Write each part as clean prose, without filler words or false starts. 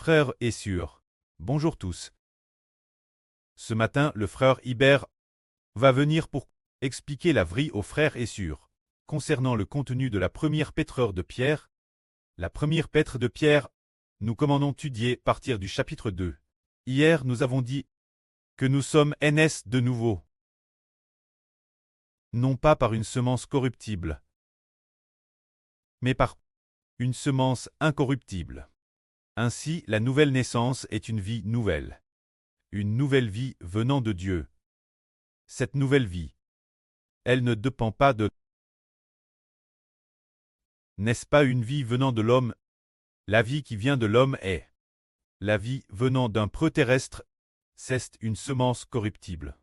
Frères et sœurs, bonjour tous. Ce matin, le frère Hubert va venir pour expliquer la vraie aux frères et sœurs concernant le contenu de la première Pétre de Pierre. La première Pétre de Pierre, nous commandons d'étudier à partir du chapitre 2. Hier, nous avons dit que nous sommes nés de nouveau, non pas par une semence corruptible, mais par une semence incorruptible. Ainsi, la nouvelle naissance est une vie nouvelle venant de Dieu. Cette nouvelle vie, elle ne dépend pas de... N'est-ce pas une vie venant de l'homme? La vie qui vient de l'homme est la vie venant d'un preux terrestre, c'est une semence corruptible.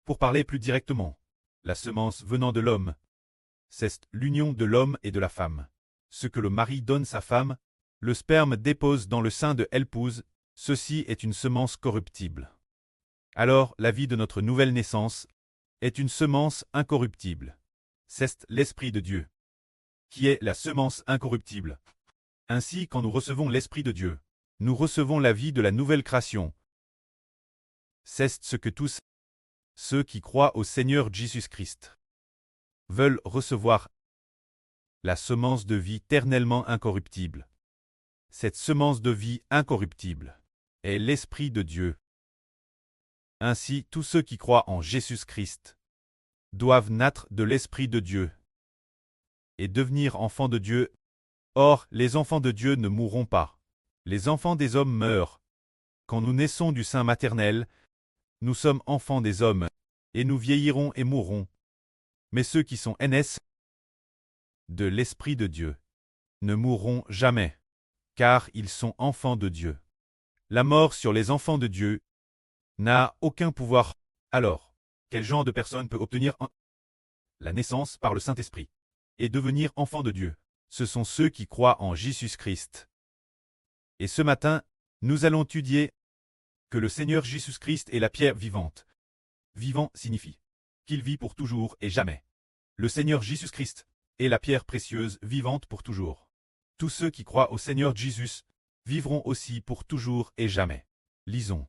Pour parler plus directement, la semence venant de l'homme, c'est l'union de l'homme et de la femme. Ce que le mari donne sa femme, le sperme dépose dans le sein de l'épouse, ceci est une semence corruptible. Alors, la vie de notre nouvelle naissance est une semence incorruptible. C'est l'Esprit de Dieu, qui est la semence incorruptible. Ainsi, quand nous recevons l'Esprit de Dieu, nous recevons la vie de la nouvelle création. C'est ce que tous ceux qui croient au Seigneur Jésus-Christ veulent recevoir, la semence de vie éternellement incorruptible. Cette semence de vie incorruptible est l'Esprit de Dieu. Ainsi, tous ceux qui croient en Jésus-Christ doivent naître de l'Esprit de Dieu et devenir enfants de Dieu. Or, les enfants de Dieu ne mourront pas. Les enfants des hommes meurent. Quand nous naissons du sein maternel, nous sommes enfants des hommes, et nous vieillirons et mourrons. Mais ceux qui sont nés de l'Esprit de Dieu ne mourront jamais, car ils sont enfants de Dieu. La mort sur les enfants de Dieu n'a aucun pouvoir. Alors, quel genre de personne peut obtenir la naissance par le Saint-Esprit et devenir enfant de Dieu? Ce sont ceux qui croient en Jésus-Christ. Et ce matin, nous allons étudier que le Seigneur Jésus-Christ est la pierre vivante. Vivant signifie qu'il vit pour toujours et jamais. Le Seigneur Jésus-Christ est la pierre précieuse vivante pour toujours. Tous ceux qui croient au Seigneur Jésus vivront aussi pour toujours et jamais. Lisons.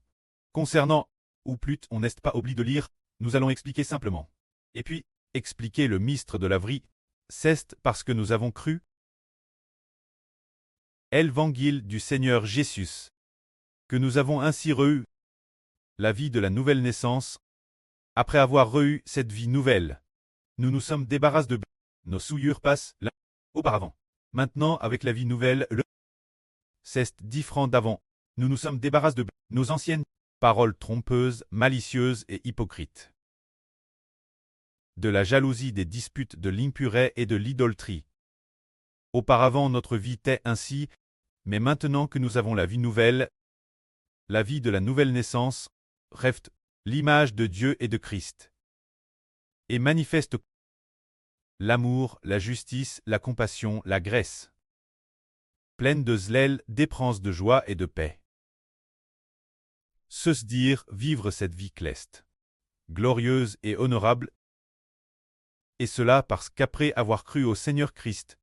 Concernant, ou plutôt on n'est pas obligé de lire, nous allons expliquer simplement. Et puis, expliquer le mystère de la vie, c'est parce que nous avons cru Évangile du Seigneur Jésus, que nous avons ainsi reçu la vie de la nouvelle naissance. Après avoir reçu cette vie nouvelle, nous nous sommes débarrassés de nos souillures passent là auparavant. Maintenant, avec la vie nouvelle, c'est différent d'avant. Nous nous sommes débarrassés de nos anciennes paroles trompeuses, malicieuses et hypocrites, de la jalousie, des disputes, de l'impurité et de l'idolâtrie. Auparavant, notre vie était ainsi, mais maintenant que nous avons la vie nouvelle, la vie de la nouvelle naissance, rêve l'image de Dieu et de Christ, et manifeste l'amour, la justice, la compassion, la grâce, pleine de zèle, d'espérance, de joie et de paix. Se dire vivre cette vie céleste, glorieuse et honorable, et cela parce qu'après avoir cru au Seigneur Christ,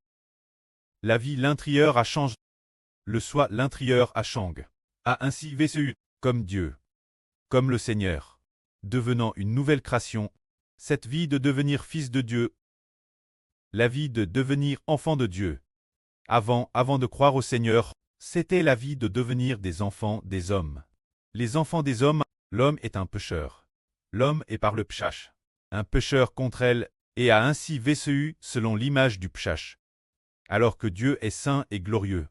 la vie l'intérieur a changé, le soi l'intérieur a changé, a ainsi vécu comme Dieu, comme le Seigneur, devenant une nouvelle création, cette vie de devenir fils de Dieu, la vie de devenir enfant de Dieu. Avant de croire au Seigneur, c'était la vie de devenir des enfants des hommes. Les enfants des hommes, l'homme est un pécheur. L'homme est par le péché, un pécheur contre elle, et a ainsi vécu selon l'image du péché. Alors que Dieu est saint et glorieux.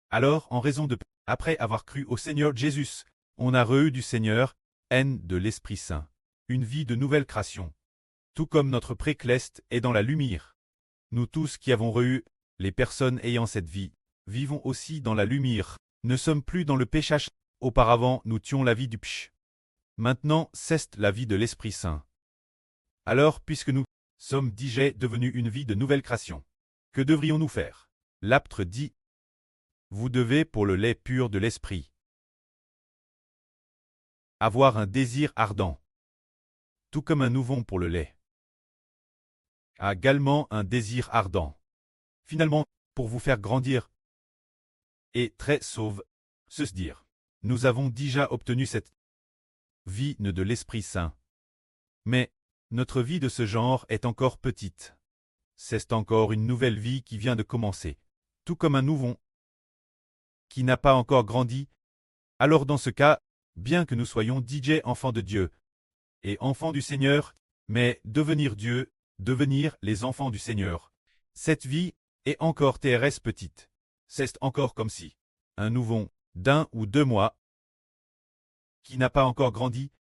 Alors, en raison de après avoir cru au Seigneur Jésus, on a reçu du Seigneur, de l'Esprit Saint, une vie de nouvelle création. Tout comme notre précleste est dans la lumière. Nous tous qui avons reçu, les personnes ayant cette vie, vivons aussi dans la lumière, ne sommes plus dans le péché. Auparavant, nous tuions la vie du péché. Maintenant, c'est la vie de l'Esprit Saint. Alors, puisque nous sommes déjà devenus une vie de nouvelle création, que devrions-nous faire? L'apôtre dit, vous devez pour le lait pur de l'Esprit avoir un désir ardent, tout comme un nouveau pour le lait a également un désir ardent. Finalement, pour vous faire grandir et très sauve, Se dire. Nous avons déjà obtenu cette vie de l'Esprit Saint. Mais notre vie de ce genre est encore petite. C'est encore une nouvelle vie qui vient de commencer. Tout comme un nouveau qui n'a pas encore grandi. Alors dans ce cas, bien que nous soyons DJ enfants de Dieu et enfants du Seigneur, mais devenir Dieu, devenir les enfants du Seigneur, cette vie est encore TRS petite. C'est encore comme si un nouveau d'1 ou 2 mois qui n'a pas encore grandi,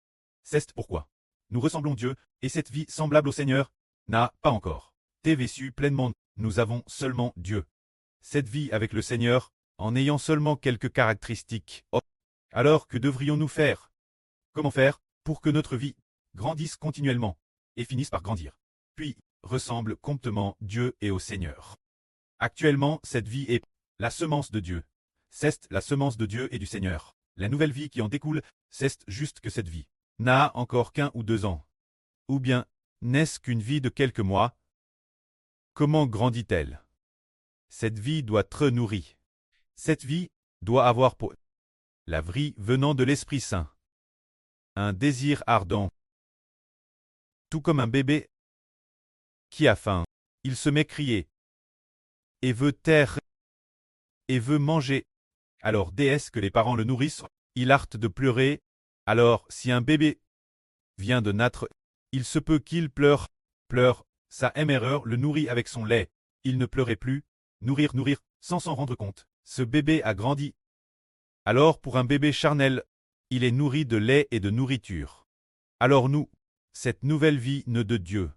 c'est pourquoi nous ressemblons Dieu, et cette vie semblable au Seigneur n'a pas encore été su pleinement. Nous avons seulement Dieu. Cette vie avec le Seigneur, en ayant seulement quelques caractéristiques. Alors que devrions-nous faire? Comment faire pour que notre vie grandisse continuellement et finisse par grandir, puis ressemble complètement Dieu et au Seigneur? Actuellement, cette vie est la semence de Dieu. C'est la semence de Dieu et du Seigneur. La nouvelle vie qui en découle, c'est juste que cette vie n'a encore qu'1 ou 2 ans. Ou bien, n'est-ce qu'une vie de quelques mois? Comment grandit-elle? Cette vie doit être nourrie. Cette vie doit avoir pour la vie venant de l'Esprit Saint. Un désir ardent. Tout comme un bébé qui a faim, il se met à crier et veut taire et veut manger. Alors dès que les parents le nourrissent, il arrête de pleurer. Alors si un bébé vient de naître, il se peut qu'il pleure. Sa mère le nourrit avec son lait. Il ne pleurait plus. Nourrir, sans s'en rendre compte. Ce bébé a grandi. Alors pour un bébé charnel, il est nourri de lait et de nourriture. Alors nous, cette nouvelle vie de Dieu,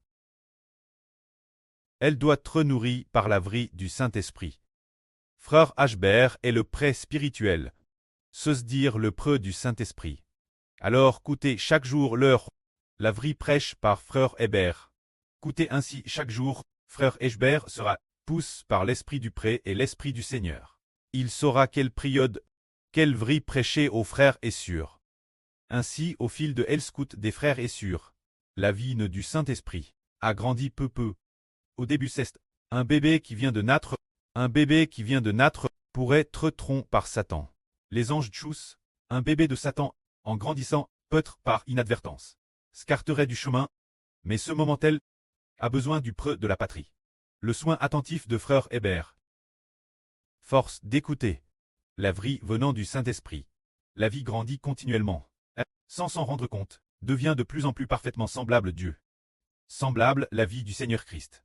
elle doit être nourrie par la vie du Saint-Esprit. Frère Ashbert est le prêt spirituel, se dire le preux du Saint-Esprit. Alors coûtez chaque jour l'heure, la vie prêche par Frère Hébert. Coûtez ainsi chaque jour, Frère Hébert sera poussé par l'Esprit du prêt et l'Esprit du Seigneur. Il saura quelle période, quelle vie prêcher aux frères est sûre. Ainsi, au fil de l'scout des frères est sûr, la vie du Saint-Esprit a grandi peu. Au début c'est un bébé qui vient de naître. Un bébé qui vient de naître pourrait être trompé par Satan. Les anges tchous, un bébé de Satan, en grandissant, peut-être par inadvertance, scarterait du chemin, mais ce moment-là a besoin du preux de la patrie. Le soin attentif de Frère Hébert. Force d'écouter. La vie venant du Saint-Esprit. La vie grandit continuellement. Sans s'en rendre compte, devient de plus en plus parfaitement semblable Dieu. Semblable la vie du Seigneur Christ.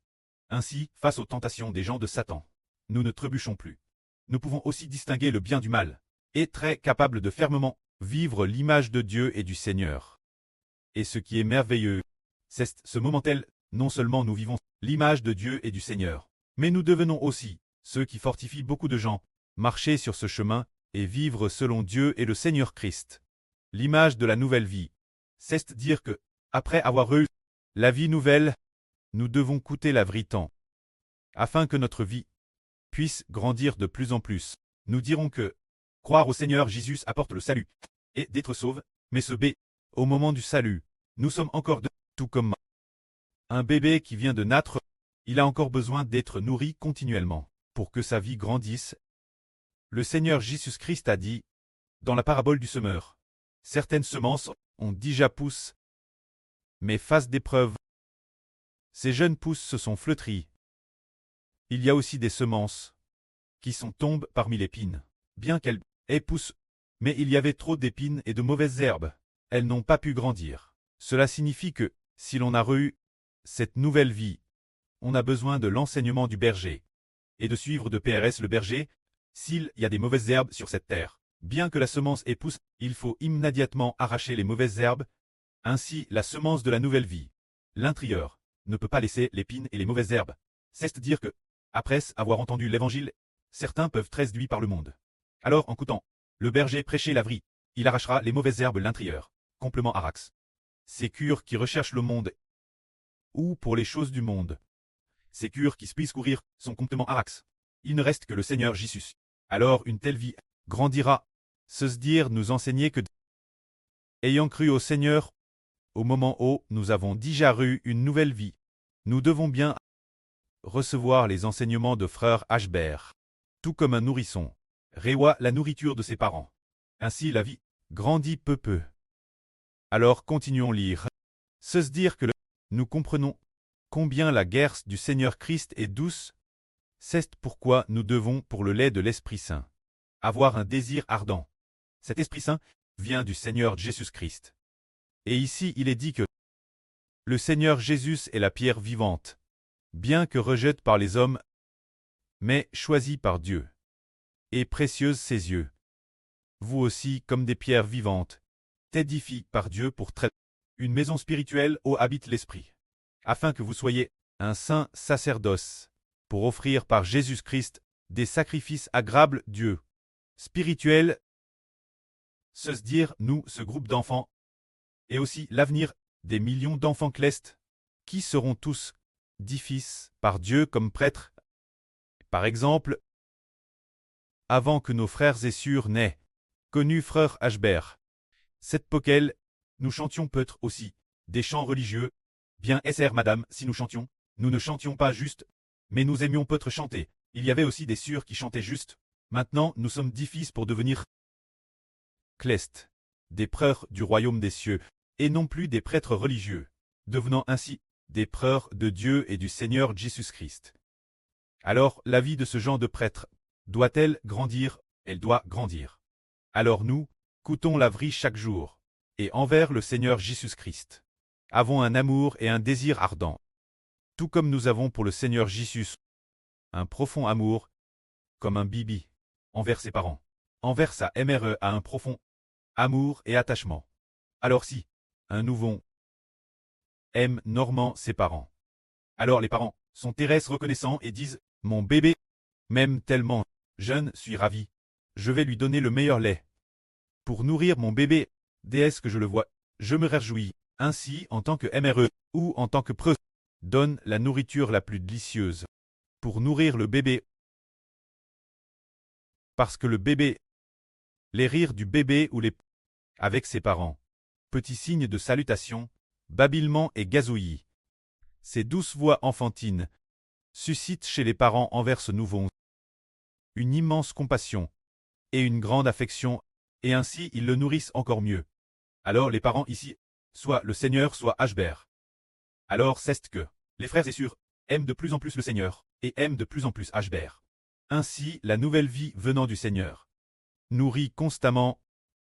Ainsi, face aux tentations des gens de Satan, nous ne trébuchons plus. Nous pouvons aussi distinguer le bien du mal, et très capables de fermement vivre l'image de Dieu et du Seigneur. Et ce qui est merveilleux, c'est ce moment-là, non seulement nous vivons l'image de Dieu et du Seigneur, mais nous devenons aussi ceux qui fortifient beaucoup de gens, marcher sur ce chemin et vivre selon Dieu et le Seigneur Christ. L'image de la nouvelle vie, c'est dire que, après avoir eu la vie nouvelle, nous devons coûter la vie temps, afin que notre vie puisse grandir de plus en plus. Nous dirons que croire au Seigneur Jésus apporte le salut, et d'être sauve, mais ce B, au moment du salut, nous sommes encore de tout comme un bébé qui vient de naître, il a encore besoin d'être nourri continuellement, pour que sa vie grandisse. Le Seigneur Jésus-Christ a dit, dans la parabole du semeur, certaines semences ont déjà poussé, mais face d'épreuves, ces jeunes pousses se sont flétries. Il y a aussi des semences qui sont tombées parmi l'épine. Bien qu'elles poussent, mais il y avait trop d'épines et de mauvaises herbes. Elles n'ont pas pu grandir. Cela signifie que, si l'on a eu cette nouvelle vie, on a besoin de l'enseignement du berger et de suivre de PRS le berger. S'il y a des mauvaises herbes sur cette terre, bien que la semence pousse, il faut immédiatement arracher les mauvaises herbes. Ainsi, la semence de la nouvelle vie, l'intérieur, ne peut pas laisser l'épine et les mauvaises herbes. C'est-à-dire que, après avoir entendu l'évangile, certains peuvent être séduits par le monde. Alors, en écoutant le berger prêcher la vie, il arrachera les mauvaises herbes l'intérieur, complètement arax. Ces cures qui recherchent le monde ou pour les choses du monde. Ces cures qui puissent courir sont complètement arax. Il ne reste que le Seigneur Jésus. Alors une telle vie grandira. Se dire nous enseigner que, ayant cru au Seigneur, au moment où nous avons déjà eu une nouvelle vie, nous devons bien recevoir les enseignements de Frère Ashbert. Tout comme un nourrisson reçoit la nourriture de ses parents. Ainsi la vie grandit peu peu. Alors continuons lire. Se dire que nous comprenons combien la guerre du Seigneur Christ est douce, c'est pourquoi nous devons, pour le lait de l'Esprit Saint, avoir un désir ardent. Cet Esprit Saint vient du Seigneur Jésus-Christ. Et ici il est dit que le Seigneur Jésus est la pierre vivante, bien que rejette par les hommes, mais choisie par Dieu, et précieuse ses yeux. Vous aussi, comme des pierres vivantes, édifiées par Dieu pour traiter une maison spirituelle où habite l'Esprit, afin que vous soyez un saint sacerdoce, pour offrir par Jésus-Christ des sacrifices agréables Dieu, spirituels, se dire, nous, ce groupe d'enfants, et aussi l'avenir des millions d'enfants clestes, qui seront tous édifiés par Dieu comme prêtres. Par exemple, avant que nos frères et sœurs n'aient connu frère Ashbert, cette poquelle, nous chantions peut-être aussi des chants religieux. Bien SR madame, si nous chantions, nous ne chantions pas juste, mais nous aimions peut-être chanter. Il y avait aussi des sœurs qui chantaient juste. Maintenant, nous sommes 10 fils pour devenir clestes, des prêtres du royaume des cieux, et non plus des prêtres religieux, devenant ainsi des prêtres de Dieu et du Seigneur Jésus-Christ. Alors, la vie de ce genre de prêtre doit-elle grandir? Elle doit grandir. Alors nous, coûtons la vie chaque jour, et envers le Seigneur Jésus-Christ, avons un amour et un désir ardent, tout comme nous avons pour le Seigneur Jésus un profond amour, comme un bibi, envers ses parents, envers sa mère a un profond amour et attachement. Alors si un nouveau aime normand ses parents, alors les parents sont terrestres reconnaissants et disent « Mon bébé m'aime tellement, jeune suis ravi, je vais lui donner le meilleur lait. Pour nourrir mon bébé, dès que je le vois, je me réjouis. Ainsi, en tant que MRE, ou en tant que preux, donne la nourriture la plus délicieuse. Pour nourrir le bébé. Parce que le bébé, les rires du bébé ou les avec ses parents, petits signes de salutation, babillement et gazouillis. Ces douces voix enfantines suscitent chez les parents envers ce nouveau une immense compassion et une grande affection, et ainsi ils le nourrissent encore mieux. Alors les parents ici, soit le Seigneur, soit Ashbert. Alors c'est que les frères et sœurs aiment de plus en plus le Seigneur, et aiment de plus en plus Ashbert. Ainsi, la nouvelle vie venant du Seigneur nourrit constamment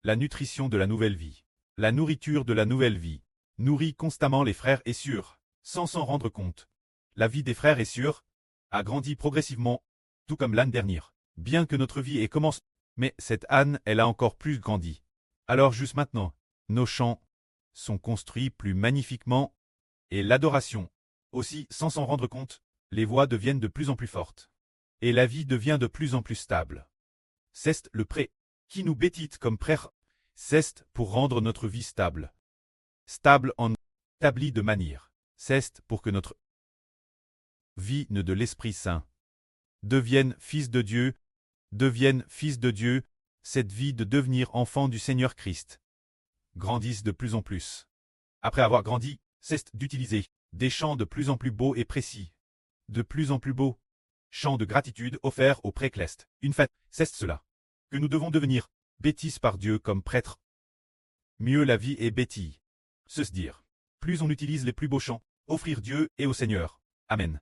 la nutrition de la nouvelle vie. La nourriture de la nouvelle vie nourrit constamment les frères et sœurs, sans s'en rendre compte. La vie des frères et sœurs a grandi progressivement, tout comme l'année dernière. Bien que notre vie ait commencé, mais cette âne, elle a encore plus grandi. Alors juste maintenant, nos chants sont construits plus magnifiquement, et l'adoration, aussi sans s'en rendre compte, les voix deviennent de plus en plus fortes. Et la vie devient de plus en plus stable. C'est le prêt qui nous bêtite comme prêtre, c'est pour rendre notre vie stable. Stable en établi de manière, c'est pour que notre vie ne de l'Esprit Saint devienne fils de Dieu, cette vie de devenir enfant du Seigneur Christ grandisse de plus en plus. Après avoir grandi, c'est d'utiliser des chants de plus en plus beaux et précis, de plus en plus beaux, chants de gratitude offerts au pré-cleste. Une fête, c'est cela, que nous devons devenir bêtises par Dieu comme prêtres. Mieux la vie est bêtise. Se dire, plus on utilise les plus beaux chants, offrir Dieu et au Seigneur. Amen.